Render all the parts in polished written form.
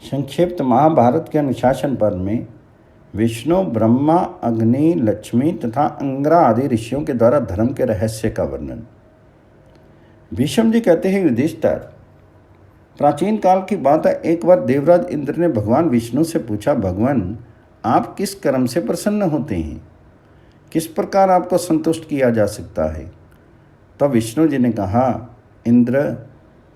संक्षिप्त महाभारत के अनुशासन पर्व में विष्णु, ब्रह्मा, अग्नि, लक्ष्मी तथा अंगिरा आदि ऋषियों के द्वारा धर्म के रहस्य का वर्णन। भीष्म जी कहते हैं, युधिष्ठिर, प्राचीन काल की बात है, एक बार देवराज इंद्र ने भगवान विष्णु से पूछा, भगवान आप किस कर्म से प्रसन्न होते हैं, किस प्रकार आपको संतुष्ट किया जा सकता है। तब विष्णु जी ने कहा, इंद्र,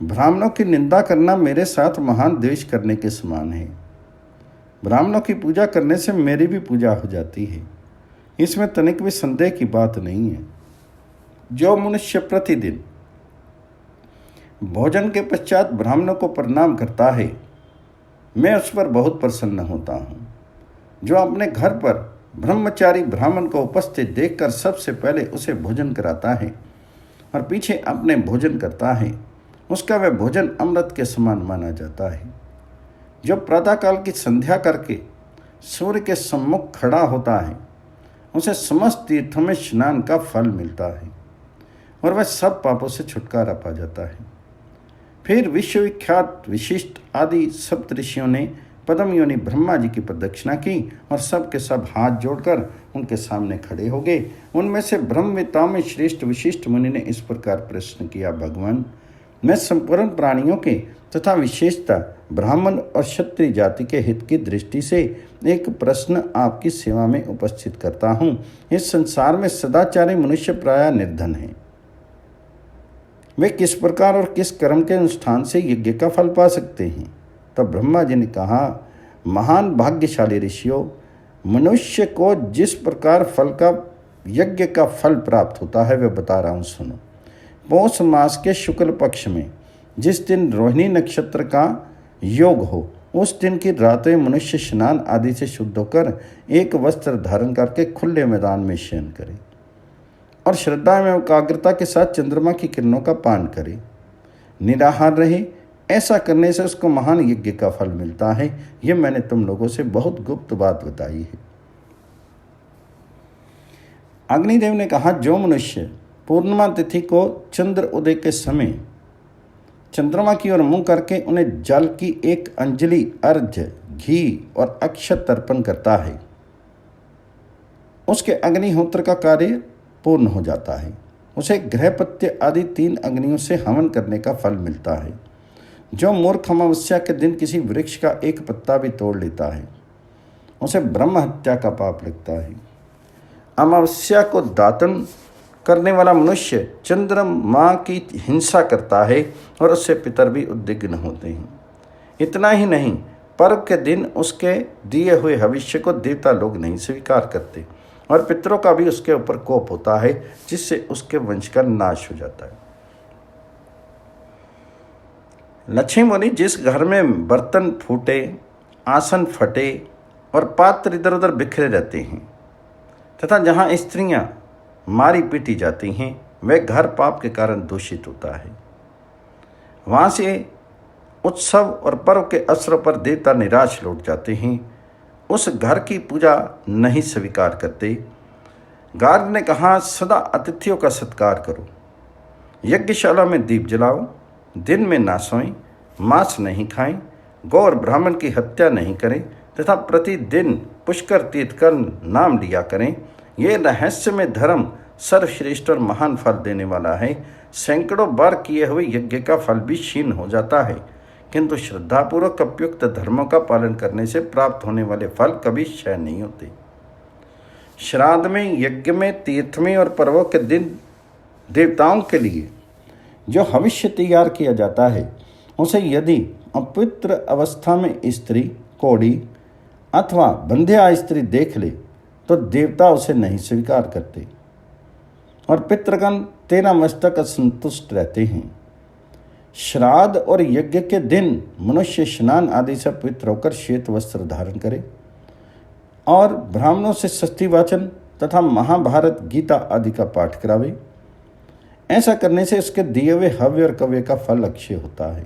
ब्राह्मणों की निंदा करना मेरे साथ महान द्वेष करने के समान है। ब्राह्मणों की पूजा करने से मेरी भी पूजा हो जाती है, इसमें तनिक भी संदेह की बात नहीं है। जो मनुष्य प्रतिदिन भोजन के पश्चात ब्राह्मणों को प्रणाम करता है, मैं उस पर बहुत प्रसन्न होता हूँ। जो अपने घर पर ब्रह्मचारी ब्राह्मण को उपस्थित देखकर सबसे पहले उसे भोजन कराता है और पीछे अपने भोजन करता है, उसका वह भोजन अमृत के समान माना जाता है। जो प्रातःकाल की संध्या करके सूर्य के सम्मुख खड़ा होता है, उसे समस्त तीर्थों में स्नान का फल मिलता है और वह सब पापों से छुटकारा पा जाता है। फिर विश्वविख्यात विशिष्ट आदि सप्त ऋषियों ने पद्म योनि ब्रह्मा जी की प्रदक्षिणा की और सब के सब हाथ जोड़कर उनके सामने खड़े हो गए। उनमें से ब्रह्मवेत्ताओं में श्रेष्ठ विशिष्ट मुनि ने इस प्रकार प्रश्न किया, भगवान, मैं संपूर्ण प्राणियों के तथा विशेषतः ब्राह्मण और क्षत्रिय जाति के हित की दृष्टि से एक प्रश्न आपकी सेवा में उपस्थित करता हूँ। इस संसार में सदाचारी मनुष्य प्रायः निर्धन हैं। वे किस प्रकार और किस कर्म के अनुष्ठान से यज्ञ का फल पा सकते हैं। तब ब्रह्मा जी ने कहा, महान भाग्यशाली ऋषियों, मनुष्य को जिस प्रकार फल का यज्ञ का फल प्राप्त होता है वह बता रहा हूँ, सुनो। पौष मास के शुक्ल पक्ष में जिस दिन रोहिणी नक्षत्र का योग हो, उस दिन की रातें मनुष्य स्नान आदि से शुद्ध होकर एक वस्त्र धारण करके खुले मैदान में शयन करे और श्रद्धा एवं एकाग्रता के साथ चंद्रमा की किरणों का पान करे, निराहार रहे। ऐसा करने से उसको महान यज्ञ का फल मिलता है। यह मैंने तुम लोगों से बहुत गुप्त बात बताई है। अग्निदेव ने कहा, जो मनुष्य पूर्णिमा तिथि को चंद्र उदय के समय चंद्रमा की ओर मुंह करके उन्हें जल की एक अंजलि अर्घ्य, घी और अक्षत अर्पण करता है, उसके अग्निहोत्र का कार्य पूर्ण हो जाता है। उसे गृहपत्य आदि 3 अग्नियों से हवन करने का फल मिलता है। जो मूर्ख अमावस्या के दिन किसी वृक्ष का एक पत्ता भी तोड़ लेता है, उसे ब्रह्म हत्या का पाप लगता है। अमावस्या को दातन करने वाला मनुष्य चंद्रमा की हिंसा करता है और उससे पितर भी उद्विग्न होते हैं। इतना ही नहीं, पर्व के दिन उसके दिए हुए भविष्य को देवता लोग नहीं स्वीकार करते और पितरों का भी उसके ऊपर कोप होता है, जिससे उसके वंश का नाश हो जाता है। लक्ष्मी मुनि, जिस घर में बर्तन फूटे, आसन फटे और पात्र इधर उधर बिखरे रहते हैं तथा जहाँ स्त्रियां मारी पीटी जाती हैं, वह घर पाप के कारण दूषित होता है। वहाँ से उत्सव और पर्व के अवसरों पर देवता निराश लौट जाते हैं, उस घर की पूजा नहीं स्वीकार करते। गार्ग ने कहा, सदा अतिथियों का सत्कार करो, यज्ञशाला में दीप जलाओ, दिन में ना सोएं, मांस नहीं खाएं, गौ और ब्राह्मण की हत्या नहीं करें तथा प्रतिदिन पुष्कर तीर्थ का नाम लिया करें। ये रहस्यमय धर्म सर्वश्रेष्ठ और महान फल देने वाला है। सैकड़ों बार किए हुए यज्ञ का फल भी क्षीण हो जाता है, किंतु श्रद्धापूर्वक उपयुक्त धर्मों का पालन करने से प्राप्त होने वाले फल कभी क्षय नहीं होते। श्राद्ध में, यज्ञ में, तीर्थ में और पर्वों के दिन देवताओं के लिए जो भविष्य तैयार किया जाता है, उसे यदि अपवित्र अवस्था में स्त्री, कोढ़ी अथवा बंध्या स्त्री देख ले तो देवता उसे नहीं स्वीकार करते और पितृगण तेना मस्तक असंतुष्ट रहते हैं। श्राद्ध और यज्ञ के दिन मनुष्य स्नान आदि से पवित्र होकर श्वेत वस्त्र धारण करे और ब्राह्मणों से षष्ठी वाचन तथा महाभारत, गीता आदि का पाठ करावे। ऐसा करने से उसके दिए हुए हव्य और कव्य का फल अक्षय होता है।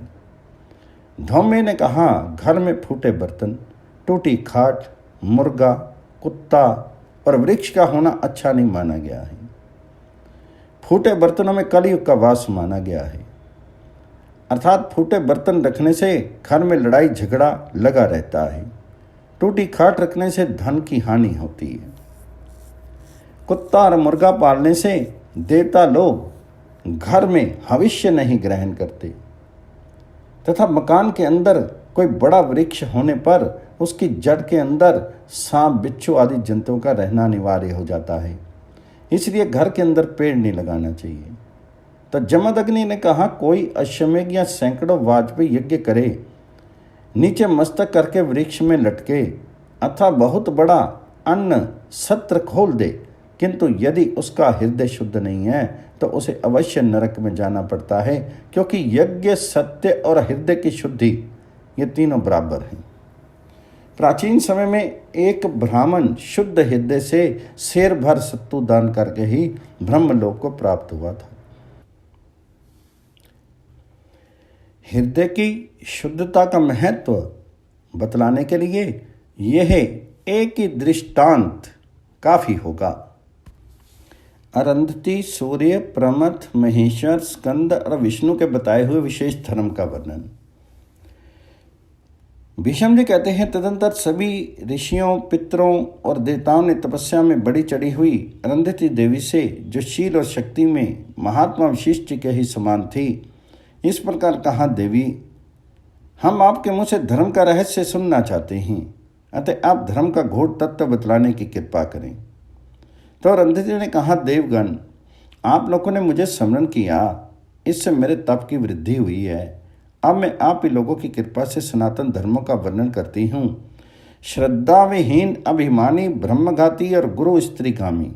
धौम्य ने कहा, घर में फूटे बर्तन, टूटी खाट, मुर्गा, कुत्ता और वृक्ष का होना अच्छा नहीं माना गया है। फूटे बर्तनों में कलयुग का वास माना गया है। अर्थात फूटे बर्तन रखने से घर में लड़ाई झगड़ा लगा रहता है। टूटी खाट रखने से धन की हानि होती है। कुत्ता और मुर्गा पालने से देवता लोग घर में हविष्य नहीं ग्रहण करते तथा मकान के अंदर कोई बड़ा वृक्ष होने पर उसकी जड़ के अंदर सांप बिच्छू आदि जंतुओं का रहना अनिवार्य हो जाता है। इसलिए घर के अंदर पेड़ नहीं लगाना चाहिए। तो जमदग्नि ने कहा, कोई अश्वमेघ या सैकड़ों वाजपेयी यज्ञ करे, नीचे मस्तक करके वृक्ष में लटके अथवा बहुत बड़ा अन्न सत्र खोल दे, किंतु यदि उसका हृदय शुद्ध नहीं है तो उसे अवश्य नरक में जाना पड़ता है, क्योंकि यज्ञ, सत्य और हृदय की शुद्धि ये तीनों बराबर हैं। प्राचीन समय में एक ब्राह्मण शुद्ध हृदय से शेर भर सत्तू दान करके ही ब्रह्मलोक को प्राप्त हुआ था। हृदय की शुद्धता का महत्व बतलाने के लिए यह एक ही दृष्टांत काफी होगा। अरुंधति, सूर्य, प्रमथ, महेश्वर, स्कंद और विष्णु के बताए हुए विशेष धर्म का वर्णन। भीष्म जी कहते हैं, तदंतर सभी ऋषियों, पितरों और देवताओं ने तपस्या में बड़ी चढ़ी हुई अरुंधति देवी से, जो शील और शक्ति में महात्मा वशिष्ठ के ही समान थी, इस प्रकार कहा, देवी, हम आपके मुँह से धर्म का रहस्य सुनना चाहते हैं, अतः आप धर्म का घोर तत्व बतलाने की कृपा करें। तो अरुंधति ने कहा, देवगण, आप लोगों ने मुझे स्मरण किया, इससे मेरे तप की वृद्धि हुई है। अब मैं आप ही लोगों की कृपा से सनातन धर्मों का वर्णन करती हूँ। श्रद्धा विहीन, अभिमानी, ब्रह्मघाती और गुरु स्त्रीगामी,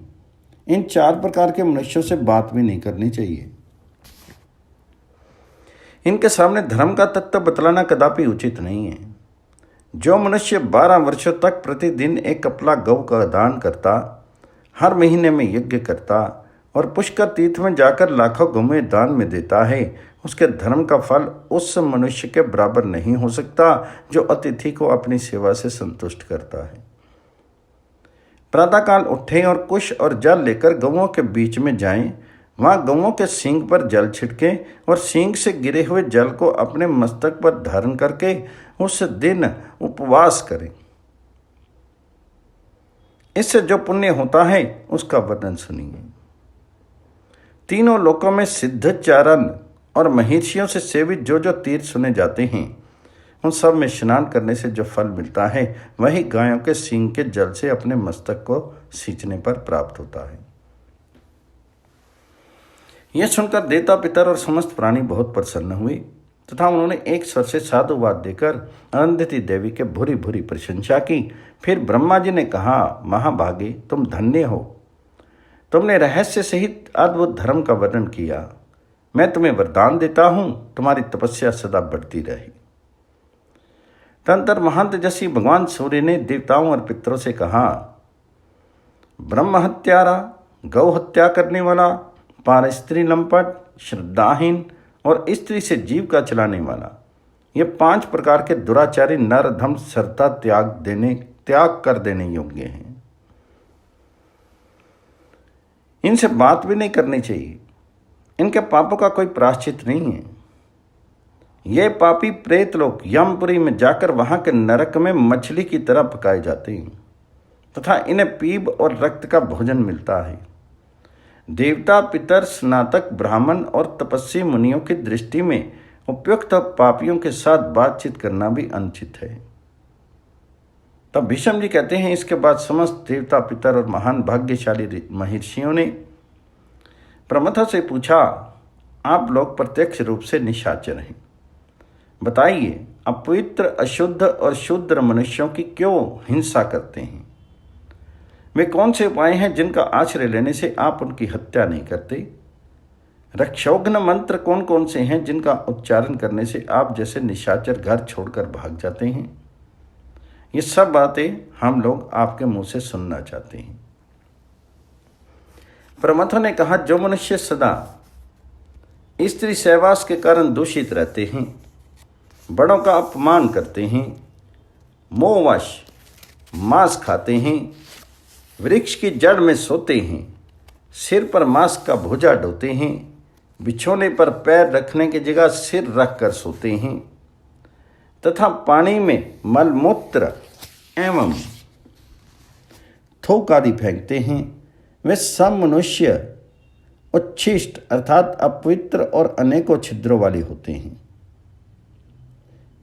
इन 4 प्रकार के मनुष्यों से बात भी नहीं करनी चाहिए। इनके सामने धर्म का तत्व बतलाना कदापि उचित नहीं है। जो मनुष्य 12 वर्षों तक प्रतिदिन एक कपला गौ का दान करता, हर महीने में यज्ञ करता और पुष्कर तीर्थ में जाकर लाखों गौएं दान में देता है, उसके धर्म का फल उस मनुष्य के बराबर नहीं हो सकता जो अतिथि को अपनी सेवा से संतुष्ट करता है। प्रातःकाल उठें और कुश और जल लेकर गौओं के बीच में जाएं, वहाँ गौओं के सींग पर जल छिड़कें और सींग से गिरे हुए जल को अपने मस्तक पर धारण करके उस दिन उपवास करें। इससे जो पुण्य होता है उसका वर्णन सुनिए। तीनों लोकों में सिद्धचारण और महर्षियों से सेवित जो जो तीर्थ सुने जाते हैं, उन सब में स्नान करने से जो फल मिलता है वही गायों के सींग के जल से अपने मस्तक को सींचने पर प्राप्त होता है। यह सुनकर देवता, पितर और समस्त प्राणी बहुत प्रसन्न हुए तथा उन्होंने एक स्वर से साधुवाद देकर अरुंधति देवी के भूरी भूरी प्रशंसा की। फिर ब्रह्मा जी ने कहा, महाभागे, तुम धन्य हो, तुमने रहस्य सहित अद्भुत धर्म का वर्णन किया। मैं तुम्हें वरदान देता हूं, तुम्हारी तपस्या सदा बढ़ती रहे। तदंतर महान तेजस्वी भगवान सूर्य ने देवताओं और पितरों से कहा, ब्रह्म हत्यारा, गौ हत्या करने वाला, पार स्त्री लंपट, श्रद्धाहीन और स्त्री से जीव का चलाने वाला, ये 5 प्रकार के दुराचारी नर धम सरता त्याग कर देने योग्य हैं। इनसे बात भी नहीं करनी चाहिए। इनके पापों का कोई प्रायश्चित नहीं है। ये पापी प्रेत लोग यमपुरी में जाकर वहां के नरक में मछली की तरह पकाए जाते हैं तथा इन्हें पीप और रक्त का भोजन मिलता है। देवता, पितर, स्नातक, ब्राह्मण और तपस्वी मुनियों की दृष्टि में उपयुक्त पापियों के साथ बातचीत करना भी अनुचित है। तब भीष्म जी कहते हैं, इसके बाद समस्त देवता, पितर और महान भाग्यशाली महर्षियों ने प्रमथ से पूछा, आप लोग प्रत्यक्ष रूप से निशाचर हैं, बताइए अपवित्र, अशुद्ध और शूद्र मनुष्यों की क्यों हिंसा करते हैं? वे कौन से उपाय हैं जिनका आश्रय लेने से आप उनकी हत्या नहीं करते? रक्षोघ्न मंत्र कौन कौन से हैं जिनका उच्चारण करने से आप जैसे निशाचर घर छोड़कर भाग जाते हैं? ये सब बातें हम लोग आपके मुंह से सुनना चाहते हैं। प्रमथों ने कहा, जो मनुष्य सदा स्त्री सहवास के कारण दूषित रहते हैं, बड़ों का अपमान करते हैं, मोहवश मांस खाते हैं, वृक्ष की जड़ में सोते हैं, सिर पर मांस का भुजा ढोते हैं, बिछोने पर पैर रखने की जगह सिर रखकर सोते हैं तथा पानी में मलमूत्र एवं थूक आदि फेंकते हैं, वे सब मनुष्य उच्छिष्ट अर्थात अपवित्र और अनेकों छिद्रों वाले होते हैं।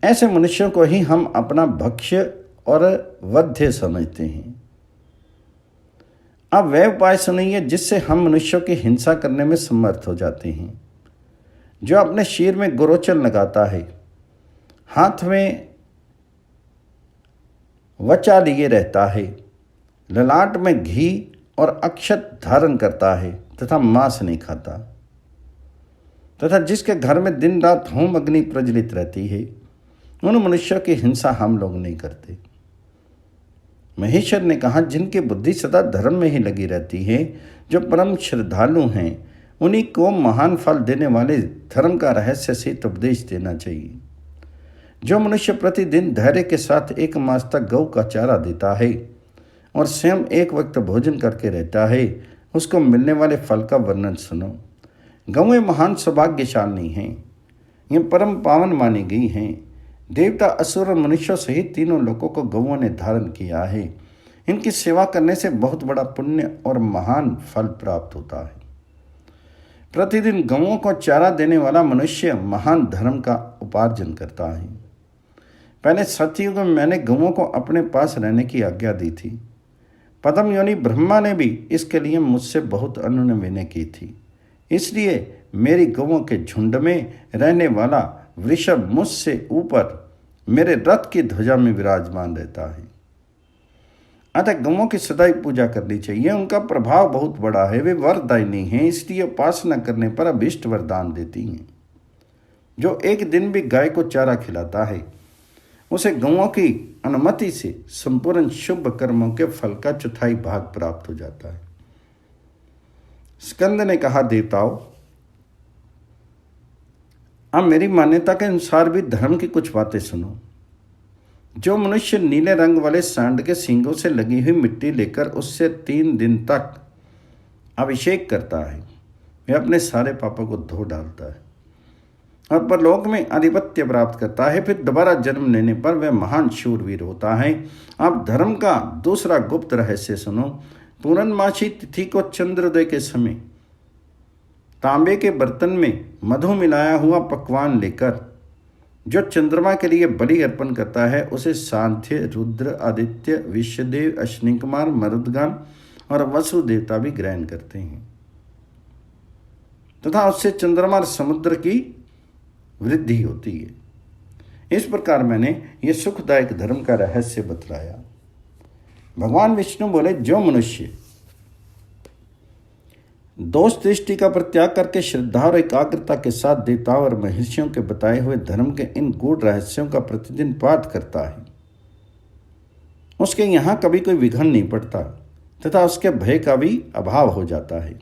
ऐसे मनुष्यों को ही हम अपना भक्ष्य और वध्य समझते हैं। अब वह उपाय सुनिए जिससे हम मनुष्यों की हिंसा करने में समर्थ हो जाते हैं। जो अपने शीर में गोरोचन लगाता है, हाथ में वचा लिए रहता है, ललाट में घी और अक्षत धारण करता है तथा मांस नहीं खाता, तथा जिसके घर में दिन रात होम अग्नि प्रज्वलित रहती है, उन मनुष्यों की हिंसा हम लोग नहीं करते। महेश्वर ने कहा, जिनकी बुद्धि सदा धर्म में ही लगी रहती है, जो परम श्रद्धालु हैं, उन्हीं को महान फल देने वाले धर्म का रहस्य से उपदेश देना चाहिए। जो मनुष्य प्रतिदिन धैर्य के साथ 1 मास तक गौ का चारा देता है और स्वयं एक वक्त भोजन करके रहता है, उसको मिलने वाले फल का वर्णन सुनो। गौएं महान सौभाग्यशाली हैं, ये परम पावन मानी गई हैं। देवता, असुर और मनुष्यों सहित तीनों लोगों को गौओं ने धारण किया है। इनकी सेवा करने से बहुत बड़ा पुण्य और महान फल प्राप्त होता है। प्रतिदिन गौओं को चारा देने वाला मनुष्य महान धर्म का उपार्जन करता है। पहले सतयुग में मैंने गौओं को अपने पास रहने की आज्ञा दी थी। पद्म योनि ब्रह्मा ने भी इसके लिए मुझसे बहुत अनुनय विनय की थी। इसलिए मेरी गौओं के झुंड में रहने वाला वृषभ मुझसे ऊपर मेरे रथ की ध्वजा में विराजमान रहता है। अतः गौओं की सदैव पूजा करनी चाहिए। उनका प्रभाव बहुत बड़ा है, वे वरदायिनी हैं, इसलिए उपासना करने पर अभीष्ट वरदान देती हैं। जो एक दिन भी गाय को चारा खिलाता है, उसे गौओं की अनुमति से संपूर्ण शुभ कर्मों के फल का 1/4 भाग प्राप्त हो जाता है। स्कंद ने कहा, देवताओं, अब मेरी मान्यता के अनुसार भी धर्म की कुछ बातें सुनो। जो मनुष्य नीले रंग वाले सांड के सींगों से लगी हुई मिट्टी लेकर उससे 3 दिन तक अभिषेक करता है, वह अपने सारे पापों को धो डालता है और परलोक में आधिपत्य प्राप्त करता है। फिर दोबारा जन्म लेने पर वह महान शूरवीर होता है। अब धर्म का दूसरा गुप्त रहस्य सुनो। पूर्णमासी तिथि को चंद्रोदय के समय तांबे के बर्तन में मधु मिलाया हुआ पकवान लेकर जो चंद्रमा के लिए बलि अर्पण करता है, उसे सांध्य, रुद्र, आदित्य, विश्वदेव, अश्विनी कुमार, मरुदगण और वसु देवता भी ग्रहण करते हैं तथा उससे चंद्रमा और समुद्र की वृद्धि होती है। इस प्रकार मैंने ये सुखदायक धर्म का रहस्य बतलाया। भगवान विष्णु बोले, जो मनुष्य दोष दृष्टि का परित्याग करके श्रद्धा और एकाग्रता के साथ देवताओं और महर्षियों के बताए हुए धर्म के इन गूढ़ रहस्यों का प्रतिदिन पाठ करता है, उसके यहाँ कभी कोई विघ्न नहीं पड़ता तथा उसके भय का भी अभाव हो जाता है।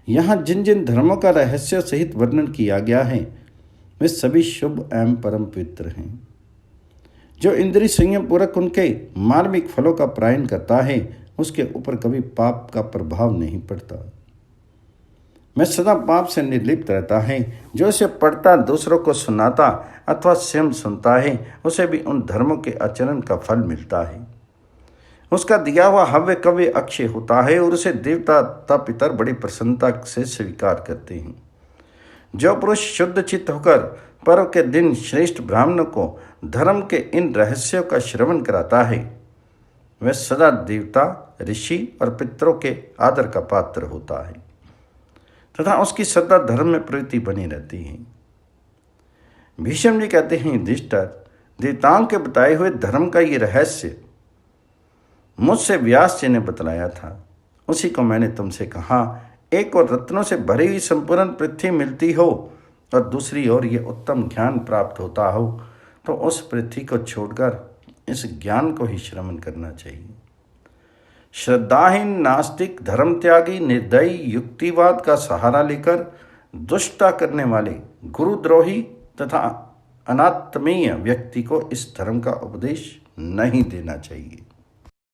यहाँ जिन जिन धर्मों का रहस्य सहित वर्णन किया गया है, वे सभी शुभ एवं परम पवित्र हैं। जो इंद्रिय संयम पूर्वक उनके मार्मिक फलों का प्रायण करता है, उसके ऊपर कभी पाप का प्रभाव नहीं पड़ता। मैं सदा पाप से निर्लिप्त रहता है। जो इसे पढ़ता, दूसरों को सुनाता अथवा स्वयं सुनता है, उसे भी उन धर्मों के आचरण का फल मिलता है। उसका दिया हुआ हव्य कव्य अक्षय होता है और उसे देवता तथा पितर बड़ी प्रसन्नता से स्वीकार करते हैं। जो पुरुष शुद्ध चित्त होकर पर्व के दिन श्रेष्ठ ब्राह्मणों को धर्म के इन रहस्यों का श्रवण कराता है, वह सदा देवता, ऋषि और पितरों के आदर का पात्र होता है तथा उसकी श्रद्धा धर्म में प्रवृत्ति बनी रहती है। भीष्म जी कहते हैं, युधिष्ठिर, देवताओं के बताए हुए धर्म का ये रहस्य मुझसे व्यास जी ने बतलाया था, उसी को मैंने तुमसे कहा। एक और रत्नों से भरी हुई संपूर्ण पृथ्वी मिलती हो और दूसरी ओर ये उत्तम ज्ञान प्राप्त होता हो, तो उस पृथ्वी को छोड़कर इस ज्ञान को ही श्रवण करना चाहिए। श्रद्धाहीन, नास्तिक, धर्म त्यागी, निर्दयी, युक्तिवाद का सहारा लेकर दुष्टता करने वाले, गुरुद्रोही तथा अनात्मीय व्यक्ति को इस धर्म का उपदेश नहीं देना चाहिए।